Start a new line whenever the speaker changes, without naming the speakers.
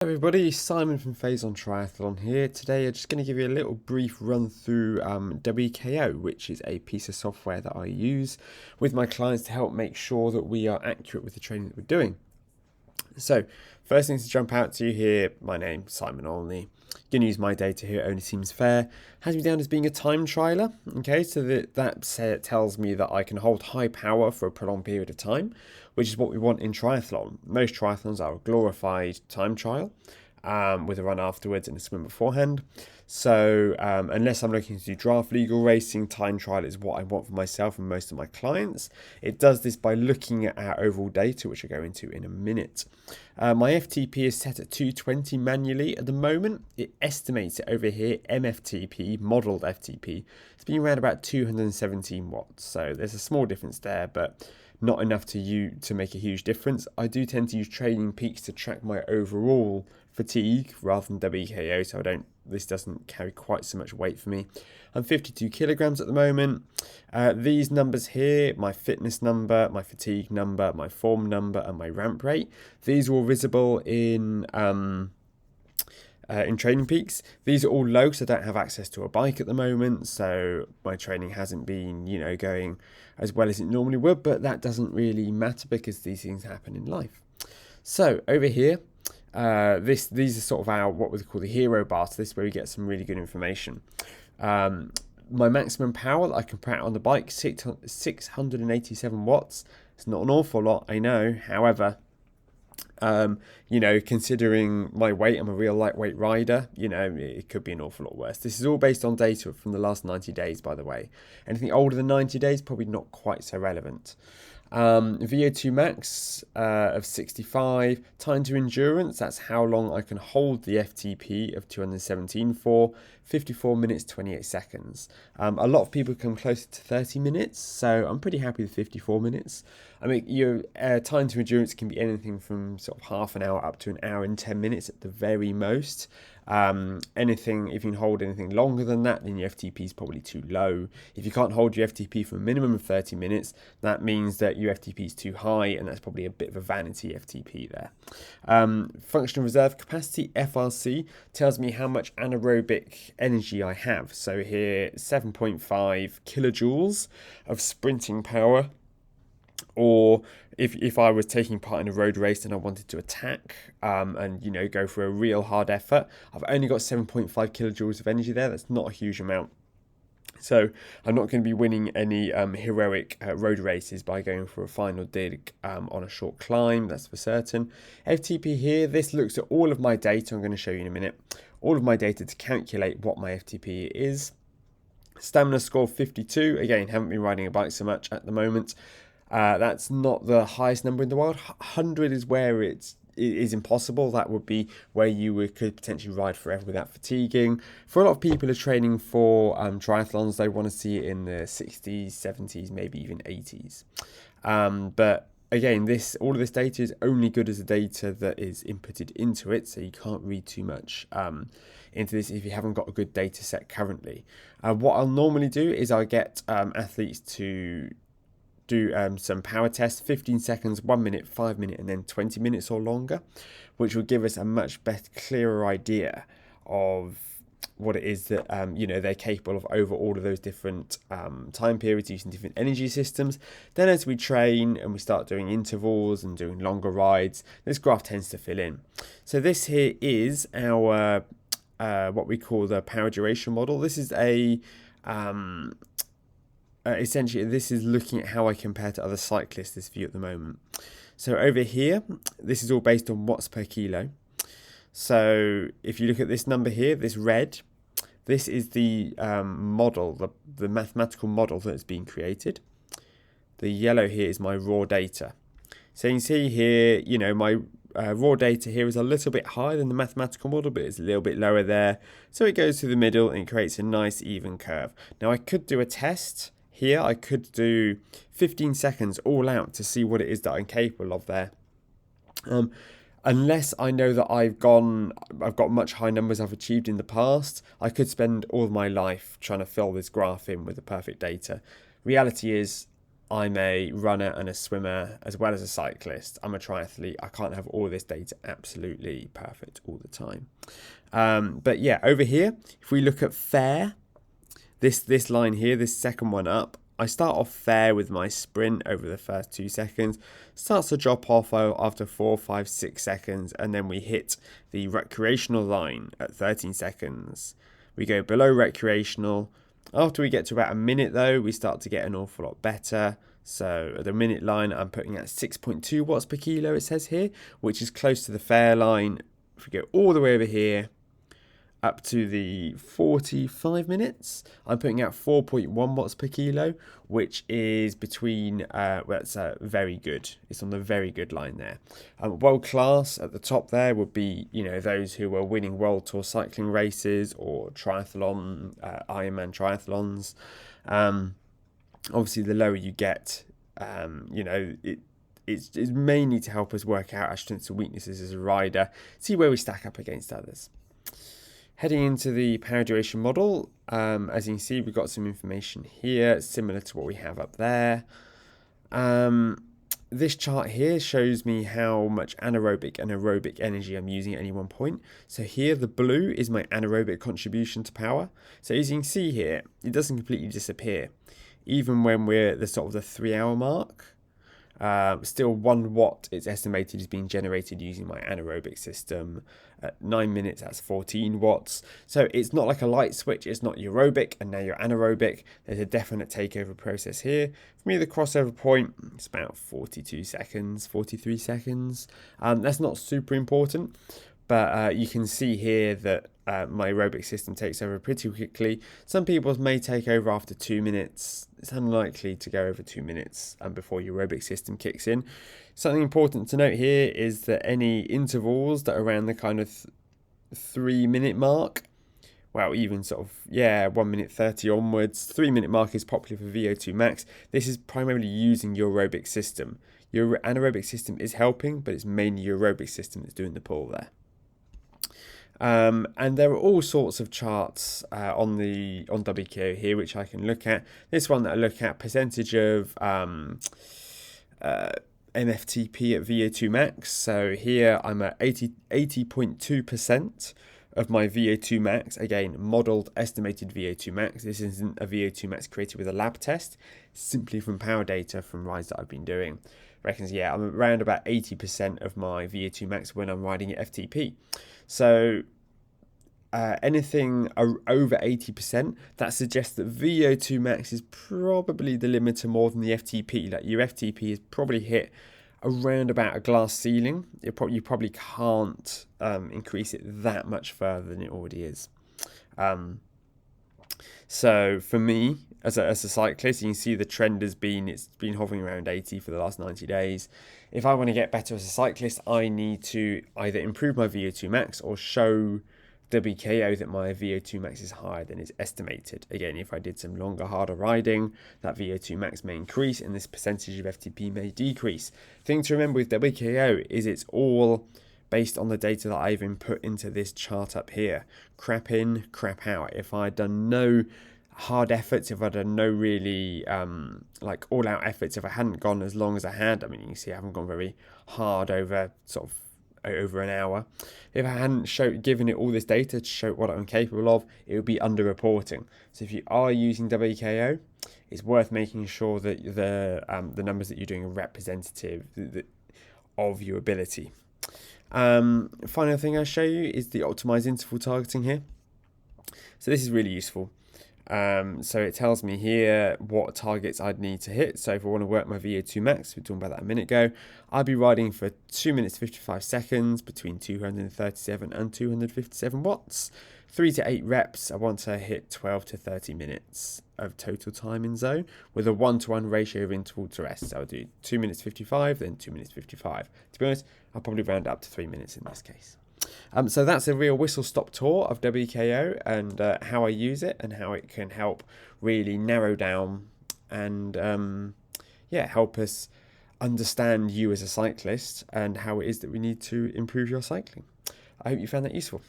Everybody, Simon from Phase on Triathlon here. Today I'm just going to give you a little brief run through WKO, which is a piece of software that I use with my clients to help make sure that we are accurate with the training that we're doing. So, first thing to jump out to you here, my name Simon Olney. Going to use my data here, it only seems fair. Has me down as being a time trialer, okay, so that tells me that I can hold high power for a prolonged period of time, which is what we want in triathlon. Most triathlons are a glorified time trial with a run afterwards and a swim beforehand. So unless I'm looking to do draft legal racing, time trial is what I want for myself and most of my clients. It does this by looking at our overall data, which I'll go into in a minute. My FTP is set at 220 manually at the moment. It estimates it over here, MFTP, modelled FTP. It's been around about 217 watts. So there's a small difference there, but not enough to make a huge difference. I do tend to use Training Peaks to track my overall fatigue rather than WKO, so this doesn't carry quite so much weight for me. I'm 52 kilograms at the moment. These numbers here, my fitness number, my fatigue number, my form number, and my ramp rate, these are all visible in Training Peaks. These are all low because I don't have access to a bike at the moment, so my training hasn't been, going as well as it normally would, but that doesn't really matter because these things happen in life. So over here, these are sort of our, what we call the hero bar, so this is where we get some really good information. My maximum power that I can put out on the bike, 687 watts. It's not an awful lot, I know. However, considering my weight, I'm a real lightweight rider, it could be an awful lot worse. This is all based on data from the last 90 days, by the way. Anything older than 90 days, probably not quite so relevant. Vo2 Max of 65, time to endurance, that's how long I can hold the FTP of 217 for, 54 minutes 28 seconds. A lot of people come closer to 30 minutes, so I'm pretty happy with 54 minutes. I mean, your time to endurance can be anything from sort of half an hour up to an hour and 10 minutes at the very most. If you can hold anything longer than that, then your FTP is probably too low. If you can't hold your FTP for a minimum of 30 minutes, that means that your FTP is too high, and that's probably a bit of a vanity FTP there. Functional reserve capacity, FRC, tells me how much anaerobic energy I have. So here, 7.5 kilojoules of sprinting power. Or if I was taking part in a road race and I wanted to attack and go for a real hard effort, I've only got 7.5 kilojoules of energy there. That's not a huge amount. So I'm not going to be winning any heroic road races by going for a final dig on a short climb, that's for certain. FTP here, this looks at all of my data. I'm going to show you in a minute. All of my data to calculate what my FTP is. Stamina score 52. Again, haven't been riding a bike so much at the moment. That's not the highest number in the world. 100 is where it is impossible. That would be where you could potentially ride forever without fatiguing. For a lot of people who are training for triathlons, they want to see it in the 60s, 70s, maybe even 80s. But again, all of this data is only good as the data that is inputted into it, so you can't read too much into this if you haven't got a good data set currently. What I'll normally do is I'll get athletes to do some power tests, 15 seconds, 1 minute, 5 minutes, and then 20 minutes or longer, which will give us a much better, clearer idea of what it is that they're capable of over all of those different time periods using different energy systems. Then as we train and we start doing intervals and doing longer rides, this graph tends to fill in. So this here is our what we call the power duration model. This is essentially, this is looking at how I compare to other cyclists, this view at the moment. So over here, this is all based on watts per kilo. So if you look at this number here, this red, this is the model, the mathematical model that has been created. The yellow here is my raw data. So you can see here, my raw data here is a little bit higher than the mathematical model, but it's a little bit lower there. So it goes through the middle and creates a nice even curve. Now I could do a test. Here I could do 15 seconds all out to see what it is that I'm capable of there. Unless I know that I've got much higher numbers I've achieved in the past, I could spend all of my life trying to fill this graph in with the perfect data. Reality is I'm a runner and a swimmer as well as a cyclist. I'm a triathlete. I can't have all this data absolutely perfect all the time. But yeah, over here, if we look at fair, this line here, this second one up, I start off fair with my sprint over the first 2 seconds, starts to drop off after 4, 5, 6 seconds, and then we hit the recreational line at 13 seconds. We go below recreational. After we get to about a minute though, we start to get an awful lot better. So at the minute line, I'm putting at 6.2 watts per kilo, it says here, which is close to the fair line. If we go all the way over here, up to the 45 minutes, I'm putting out 4.1 watts per kilo, which is between, that's very good. It's on the very good line there. World class at the top there would be, those who are winning World Tour cycling races or triathlon, Ironman triathlons. Obviously, the lower you get, it's mainly to help us work out our strengths and weaknesses as a rider, see where we stack up against others. Heading into the power duration model, as you can see, we've got some information here similar to what we have up there. This chart here shows me how much anaerobic and aerobic energy I'm using at any one point. So here, the blue is my anaerobic contribution to power. So as you can see here, it doesn't completely disappear. Even when we're at the sort of the 3-hour mark, still 1 watt it's estimated is being generated using my anaerobic system. At 9 minutes, that's 14 watts. So it's not like a light switch. It's not aerobic and now you're anaerobic. There's a definite takeover process here. For me, the crossover point, it's about 42 seconds, 43 seconds. That's not super important, but you can see here that my aerobic system takes over pretty quickly. Some people may take over after 2 minutes. It's unlikely to go over 2 minutes before your aerobic system kicks in. Something important to note here is that any intervals that are around the kind of 3 minute mark, well, even sort of, 1 minute 30 onwards, 3 minute mark is popular for Vo2 Max. This is primarily using your aerobic system. Your anaerobic system is helping, but it's mainly your aerobic system that's doing the pull there. And there are all sorts of charts on WKO here which I can look at. This one that I look at, percentage of MFTP at Vo2 Max. So here I'm at 80.2% of my Vo2 Max. Again, modeled estimated Vo2 Max. This isn't a Vo2 Max created with a lab test, simply from power data from rides that I've been doing. Reckons, I'm around about 80% of my Vo2 Max when I'm riding at FTP. So anything over 80%, that suggests that Vo2 Max is probably the limiter more than the FTP. Like your FTP is probably hit around about a glass ceiling. You probably can't increase it that much further than it already is. So for me, as a cyclist, you can see the trend it's been hovering around 80 for the last 90 days. If I want to get better as a cyclist, I need to either improve my Vo2 Max or show WKO that my Vo2 Max is higher than is estimated. Again, if I did some longer, harder riding, that Vo2 Max may increase and this percentage of FTP may decrease. Thing to remember with WKO is it's all based on the data that I've input into this chart up here. Crap in, crap out. If I'd done no hard efforts, if I'd done no really like all out efforts, if I hadn't gone as long as I had, I mean, you can see I haven't gone very hard over over an hour. If I hadn't given it all this data to show what I'm capable of, it would be underreporting. So if you are using WKO, it's worth making sure that the numbers that you're doing are representative of your ability. Final thing I'll show you is the optimized interval targeting here. So this is really useful. So it tells me here what targets I'd need to hit. So if I want to work my Vo2 Max, we were talking about that a minute ago, I'd be riding for 2 minutes 55 seconds between 237 and 257 watts. 3 to 8 reps, I want to hit 12 to 30 minutes of total time in zone with a 1-to-1 ratio of interval to rest. So I'll do 2 minutes 55, then 2 minutes 55. To be honest, I'll probably round up to 3 minutes in this case. So that's a real whistle-stop tour of WKO and how I use it and how it can help really narrow down and help us understand you as a cyclist and how it is that we need to improve your cycling. I hope you found that useful.